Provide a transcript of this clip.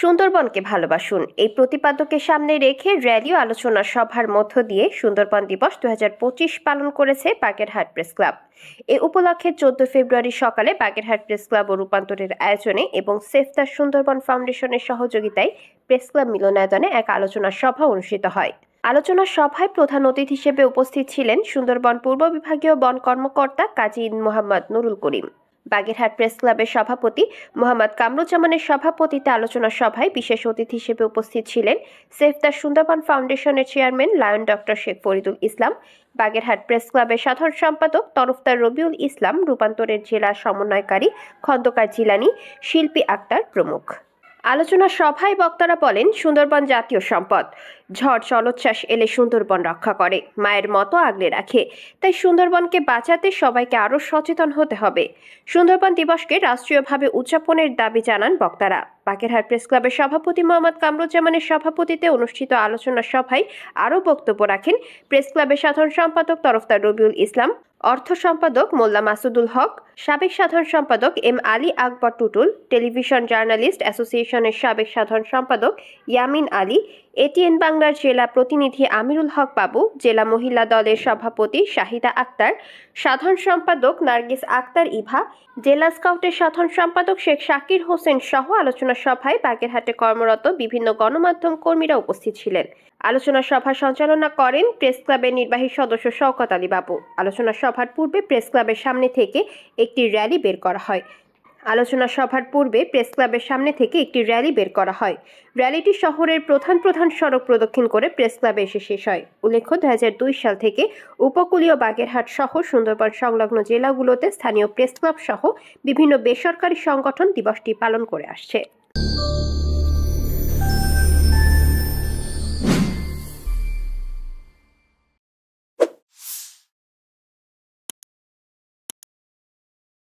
সুন্দরবনকে ভালোবাসুন এই প্রতিপাদ্যকে সামনে রেখে র্যালি ও আলোচনা সভার মধ্য দিয়ে সুন্দরবন দিবস 2025 পালন করেছে বাগেরহাট প্রেস ক্লাব। এ উপলক্ষে 14 ফেব্রুয়ারি সকালে বাগেরহাট প্রেস ক্লাব ও রূপান্তরের আয়োজনে এবং সেভ দ্য সুন্দরবন ফাউন্ডেশনের সহযোগিতায় প্রেস ক্লাব মিলনায়তনে এক আলোচনা সভা অনুষ্ঠিত হয়। আলোচনা সভায় প্রধান অতিথি হিসেবে উপস্থিত ছিলেন সুন্দরবন পূর্ব বিভাগীয় বন কর্মকর্তা কাজী মোহাম্মদ নুরুল করিম। বাগেরহাট প্রেস ক্লাবের সভাপতি মোহাম্মদ কামরুজ্জামানের সভাপতিত্বে আলোচনা সভায় বিশেষ অতিথি হিসেবে উপস্থিত ছিলেন সেভ দ্য সুন্দরবন ফাউন্ডেশনের chairman lion doctor Sheikh Faridul Islam, Bagerhat press ক্লাবের সাধারণ সম্পাদক তরফদার রবিউল ইসলাম, রূপান্তরের জেলা সমন্বয়কারী খন্দকার জিলানী, শিল্পী আক্তার প্রমুখ। আলোচনা সভায় বক্তারা বলেন, সুন্দরবন জাতীয় সম্পদ। ঝড় জলোচ্ছ্বাস এলে সুন্দরবন রক্ষা করে, মায়ের মতো আগলে রাখে। তাই সুন্দরবনকে বাঁচাতে সবাইকে আরও সচেতন হতে হবে। সুন্দরবন দিবসকে রাষ্ট্রীয়ভাবে উদযাপনের দাবি জানান বক্তারা। বাগেরহাট প্রেস ক্লাবের সভাপতি মোহাম্মদ কামরুজ্জামানের সভাপতিত্বে অনুষ্ঠিত আলোচনা সভায় আরও বক্তব্য রাখেন প্রেস ক্লাবের সাধারণ সম্পাদক তরফদার রবিউল ইসলাম, অর্থ সম্পাদক মোল্লা মাসুদুল হক, সাবেক সাধারণ সম্পাদক M Ali Akbar Tutul, television journalist অ্যাসোসিয়েশনের সাবেক সাধারণ সম্পাদক ইয়ামিন আলী, এটিএন বাংলার জেলা প্রতিনিধি আমিরুল হক বাবু, জেলা মহিলা দলের সভাপতি শাহিদা আক্তার, সাধারণ সম্পাদক নার্গিস আক্তার ইভা, জেলা স্কাউটের সাধারণ সম্পাদক শেখ শাকির হোসেন সহ আলোচনা সভায় বাগেরহাটে কর্মরত বিভিন্ন গণমাধ্যম কর্মীরা উপস্থিত ছিলেন। আলোচনা সভা সঞ্চালনা করেন প্রেস ক্লাবের নির্বাহী সদস্য শওকত আলী বাবু। আলোচনা সভার পূর্বে প্রেস ক্লাবের সামনে থেকে একটি র্যালি বের করা হয়। র্যালিটি শহরের প্রধান সড়ক প্রদক্ষিণ করে প্রেস ক্লাবে এসে শেষ হয়। উল্লেখ্য, 2002 সাল থেকে উপকূলীয় বাগেরহাট সহ সুন্দরবন সংলগ্ন জেলাগুলোতে স্থানীয় প্রেস ক্লাব সহ বিভিন্ন বেসরকারি সংগঠন দিবসটি পালন করে আসছে।